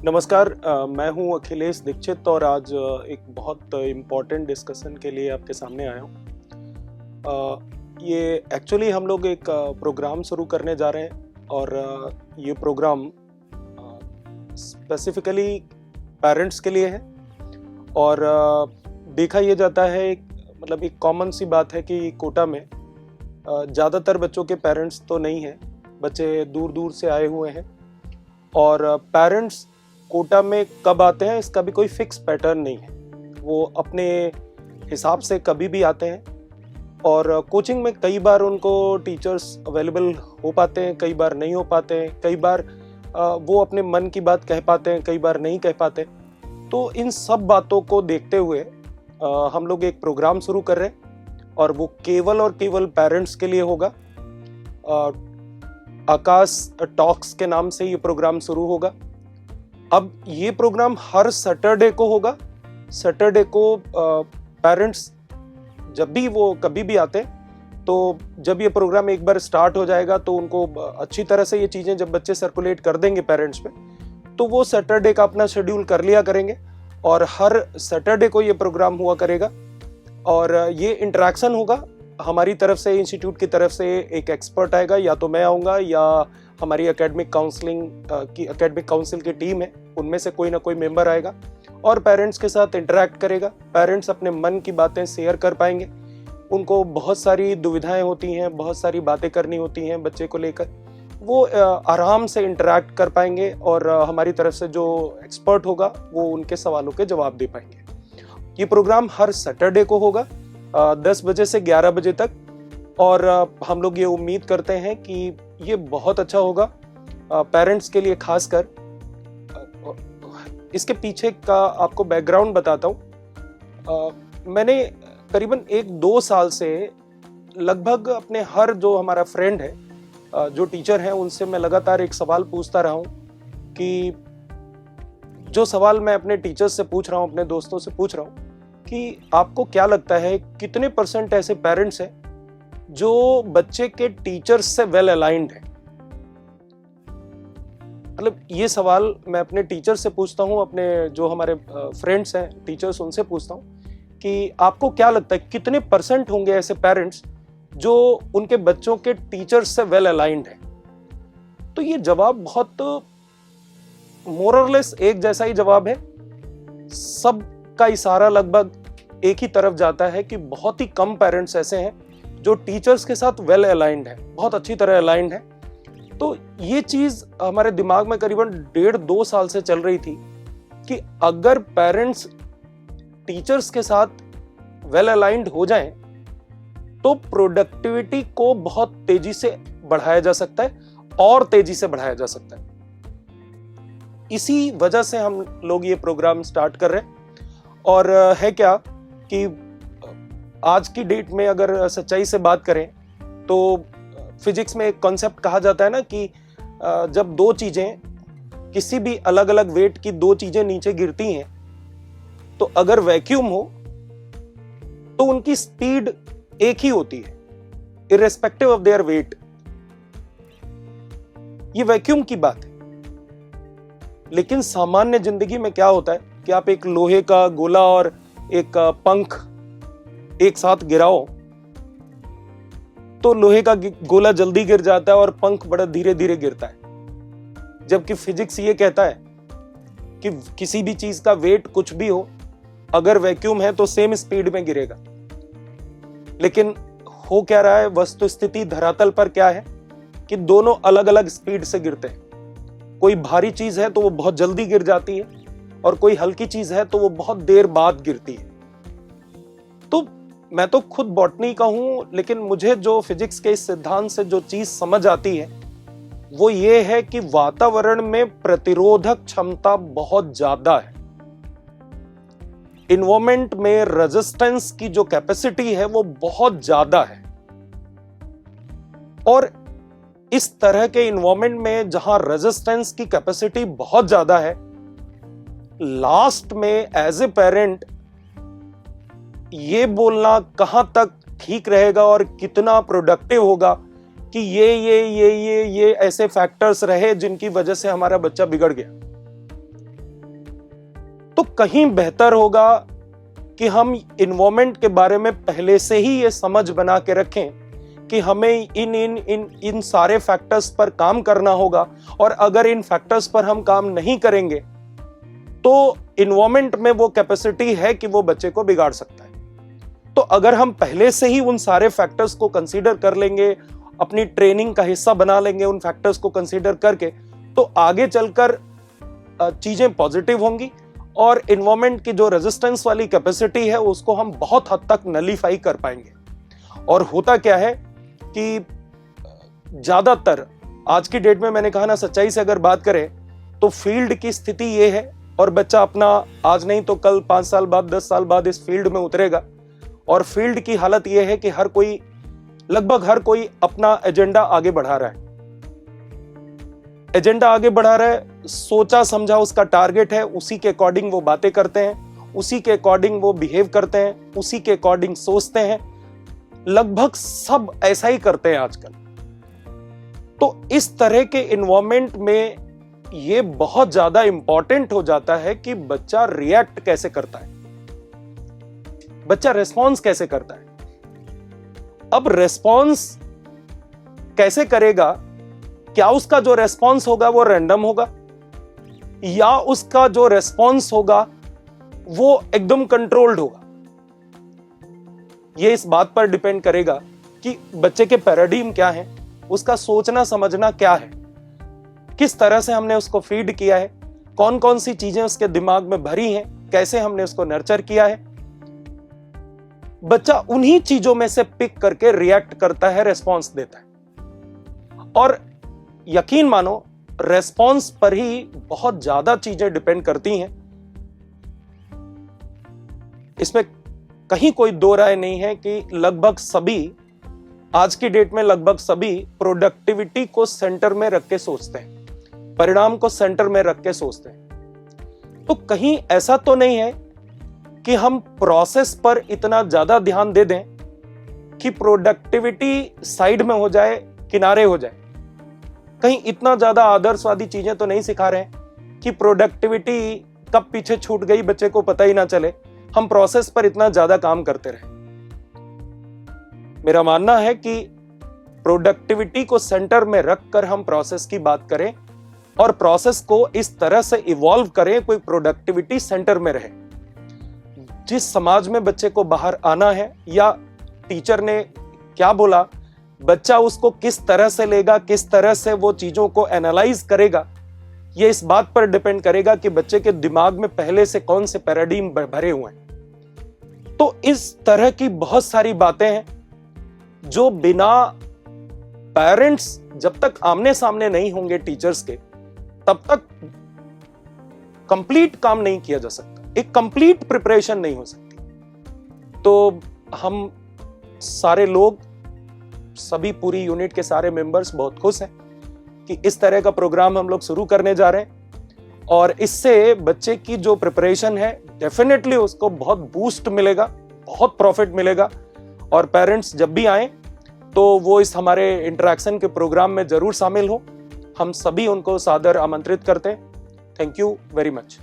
नमस्कार, मैं हूं अखिलेश दीक्षित और आज एक बहुत इम्पॉर्टेंट डिस्कशन के लिए आपके सामने आया हूं। ये एक्चुअली हम लोग एक प्रोग्राम शुरू करने जा रहे हैं और ये प्रोग्राम स्पेसिफिकली पेरेंट्स के लिए है। और देखा ये जाता है, मतलब एक कॉमन सी बात है कि कोटा में ज़्यादातर बच्चों के पेरेंट्स तो नहीं हैं, बच्चे दूर दूर से आए हुए हैं और पेरेंट्स कोटा में कब आते हैं इसका भी कोई फिक्स पैटर्न नहीं है। वो अपने हिसाब से कभी भी आते हैं और कोचिंग में कई बार उनको टीचर्स अवेलेबल हो पाते हैं, कई बार नहीं हो पाते हैं, कई बार वो अपने मन की बात कह पाते हैं, कई बार नहीं कह पाते। तो इन सब बातों को देखते हुए हम लोग एक प्रोग्राम शुरू कर रहे हैं और वो केवल और केवल पेरेंट्स के लिए होगा। आकाश टॉक्स के नाम से ये प्रोग्राम शुरू होगा। अब ये प्रोग्राम हर सैटरडे को होगा। सैटरडे को पेरेंट्स जब भी वो कभी भी आते हैं, तो जब ये प्रोग्राम एक बार स्टार्ट हो जाएगा तो उनको अच्छी तरह से ये चीज़ें जब बच्चे सर्कुलेट कर देंगे पेरेंट्स पे, तो वो सैटरडे का अपना शेड्यूल कर लिया करेंगे और हर सैटरडे को ये प्रोग्राम हुआ करेगा। और ये इंटरेक्शन होगा हमारी तरफ से, इंस्टीट्यूट की तरफ से एक एक्सपर्ट आएगा, या तो मैं आऊँगा या हमारी एकेडमिक काउंसिल की टीम है, उनमें से कोई ना कोई मेंबर आएगा और पेरेंट्स के साथ इंटरेक्ट करेगा। पेरेंट्स अपने मन की बातें शेयर कर पाएंगे। उनको बहुत सारी दुविधाएं होती हैं, बहुत सारी बातें करनी होती हैं बच्चे को लेकर, वो आराम से इंटरेक्ट कर पाएंगे और हमारी तरफ से जो एक्सपर्ट होगा वो उनके सवालों के जवाब दे पाएंगे। ये प्रोग्राम हर सैटरडे को होगा 10 बजे से 11 बजे तक और हम लोग ये उम्मीद करते हैं कि ये बहुत अच्छा होगा पेरेंट्स के लिए खासकर। इसके पीछे का आपको बैकग्राउंड बताता हूँ। मैंने करीबन 1-2 साल से लगभग अपने हर जो हमारा फ्रेंड है, जो टीचर हैं, उनसे मैं लगातार एक सवाल पूछता रहा हूँ कि जो सवाल मैं अपने टीचर्स से पूछ रहा हूँ, अपने दोस्तों से पूछ रहा हूँ कि आपको क्या लगता है कितने % ऐसे पेरेंट्स हैं जो बच्चे के टीचर्स से वेल अलाइंड है। मतलब ये सवाल मैं अपने टीचर से पूछता हूँ, अपने जो हमारे फ्रेंड्स हैं टीचर्स, उनसे पूछता हूँ कि आपको क्या लगता है कितने % होंगे ऐसे पेरेंट्स जो उनके बच्चों के टीचर्स से वेल अलाइंड है। तो ये जवाब बहुत मोर और लेस एक जैसा ही जवाब है। सबका इशारा लगभग एक ही तरफ जाता है कि बहुत ही कम पेरेंट्स ऐसे हैं जो टीचर्स के साथ वेल अलाइंड है, बहुत अच्छी तरह अलाइंड है। तो ये चीज हमारे दिमाग में करीबन 1.5-2 साल से चल रही थी कि अगर पेरेंट्स टीचर्स के साथ वेल अलाइंड हो जाएं तो प्रोडक्टिविटी को बहुत तेजी से बढ़ाया जा सकता है और तेजी से बढ़ाया जा सकता है। इसी वजह से हम लोग ये प्रोग्राम स्टार्ट कर रहे हैं। और है क्या कि आज की डेट में अगर सच्चाई से बात करें तो फिजिक्स में एक कॉन्सेप्ट कहा जाता है ना कि जब दो चीजें, किसी भी अलग अलग वेट की दो चीजें नीचे गिरती हैं, तो अगर वैक्यूम हो तो उनकी स्पीड एक ही होती है इररिस्पेक्टिव ऑफ देयर वेट। ये वैक्यूम की बात है। लेकिन सामान्य जिंदगी में क्या होता है कि आप एक लोहे का गोला और एक पंख एक साथ गिराओ तो लोहे का गोला जल्दी गिर जाता है और पंख बड़ा धीरे धीरे गिरता है। जबकि फिजिक्स ये कहता है कि किसी भी चीज का वेट कुछ भी हो, अगर वैक्यूम है तो सेम स्पीड में गिरेगा। लेकिन हो क्या रहा है, वस्तुस्थिति धरातल पर क्या है कि दोनों अलग अलग स्पीड से गिरते हैं। कोई भारी चीज है तो वो बहुत जल्दी गिर जाती है और कोई हल्की चीज है तो वो बहुत देर बाद गिरती है। तो मैं तो खुद बॉटनी का हूं, लेकिन मुझे जो फिजिक्स के इस सिद्धांत से जो चीज समझ आती है वो ये है कि वातावरण में प्रतिरोधक क्षमता बहुत ज्यादा है। इन्वायरमेंट में रेजिस्टेंस की जो कैपेसिटी है वो बहुत ज्यादा है। और इस तरह के इन्वायरमेंट में जहां रेजिस्टेंस की कैपेसिटी बहुत ज्यादा है, लास्ट में एज ए पेरेंट ये बोलना कहां तक ठीक रहेगा और कितना प्रोडक्टिव होगा कि ये ऐसे फैक्टर्स रहे जिनकी वजह से हमारा बच्चा बिगड़ गया। तो कहीं बेहतर होगा कि हम इन्वायरमेंट के बारे में पहले से ही ये समझ बना के रखें कि हमें इन सारे फैक्टर्स पर काम करना होगा, और अगर इन फैक्टर्स पर हम काम नहीं करेंगे तो इन्वायरमेंट में वो कैपेसिटी है कि वो बच्चे को बिगाड़ सकता है। तो अगर हम पहले से ही उन सारे फैक्टर्स को कंसीडर कर लेंगे, अपनी ट्रेनिंग का हिस्सा बना लेंगे उन फैक्टर्स को कंसीडर करके, तो आगे चलकर चीजें पॉजिटिव होंगी और इन्वायरमेंट की जो रेजिस्टेंस वाली कैपेसिटी है उसको हम बहुत हद तक नलीफाई कर पाएंगे। और होता क्या है कि ज्यादातर आज की डेट में, मैंने कहा ना, सच्चाई से अगर बात करें तो फील्ड की स्थिति ये है, और बच्चा अपना आज नहीं तो कल 5 साल बाद 10 साल बाद इस फील्ड में उतरेगा, और फील्ड की हालत ये है कि लगभग हर कोई अपना एजेंडा आगे बढ़ा रहा है, सोचा समझा उसका टारगेट है, उसी के अकॉर्डिंग वो बातें करते हैं, उसी के अकॉर्डिंग वो बिहेव करते हैं, उसी के अकॉर्डिंग सोचते हैं। लगभग सब ऐसा ही करते हैं आजकल। तो इस तरह के इन्वायरमेंट में ये बहुत ज्यादा इंपॉर्टेंट हो जाता है कि बच्चा रिएक्ट कैसे करता है, बच्चा रेस्पॉन्स कैसे करता है। अब रेस्पॉन्स कैसे करेगा? क्या उसका जो रेस्पॉन्स होगा वो रैंडम होगा, या उसका जो रेस्पॉन्स होगा वो एकदम कंट्रोल्ड होगा? ये इस बात पर डिपेंड करेगा कि बच्चे के पैराडिग्म क्या है, उसका सोचना समझना क्या है, किस तरह से हमने उसको फीड किया है, कौन कौन सी चीजें उसके दिमाग में भरी हैं, कैसे हमने उसको नर्चर किया है। बच्चा उन्हीं चीजों में से पिक करके रिएक्ट करता है, रेस्पॉन्स देता है। और यकीन मानो, रेस्पॉन्स पर ही बहुत ज्यादा चीजें डिपेंड करती हैं। इसमें कहीं कोई दो राय नहीं है कि लगभग सभी, आज की डेट में लगभग सभी प्रोडक्टिविटी को सेंटर में रख के सोचते हैं, परिणाम को सेंटर में रख के सोचते हैं। तो कहीं ऐसा तो नहीं है कि हम प्रोसेस पर इतना ज्यादा ध्यान दे दें कि प्रोडक्टिविटी साइड में हो जाए, किनारे हो जाए। कहीं इतना ज्यादा आदर्शवादी चीजें तो नहीं सिखा रहे हैं कि प्रोडक्टिविटी कब पीछे छूट गई बच्चे को पता ही ना चले, हम प्रोसेस पर इतना ज्यादा काम करते रहे। मेरा मानना है कि प्रोडक्टिविटी को सेंटर में रखकर हम प्रोसेस की बात करें और प्रोसेस को इस तरह से इवॉल्व करें कोई प्रोडक्टिविटी सेंटर में रहे। जिस समाज में बच्चे को बाहर आना है, या टीचर ने क्या बोला, बच्चा उसको किस तरह से लेगा, किस तरह से वो चीजों को एनालाइज करेगा, ये इस बात पर डिपेंड करेगा कि बच्चे के दिमाग में पहले से कौन से पैराडिग्म भरे हुए हैं। तो इस तरह की बहुत सारी बातें हैं जो बिना पेरेंट्स, जब तक आमने सामने नहीं होंगे टीचर्स के, तब तक कंप्लीट काम नहीं किया जा सकता, एक कंप्लीट प्रिपरेशन नहीं हो सकती। तो हम सारे लोग, सभी पूरी यूनिट के सारे मेंबर्स बहुत खुश हैं कि इस तरह का प्रोग्राम हम लोग शुरू करने जा रहे हैं, और इससे बच्चे की जो प्रिपरेशन है डेफिनेटली उसको बहुत बूस्ट मिलेगा, बहुत प्रॉफिट मिलेगा। और पेरेंट्स जब भी आए तो वो इस हमारे इंटरेक्शन के प्रोग्राम में जरूर शामिल हो। हम सभी उनको सादर आमंत्रित करते हैं। Thank you very much.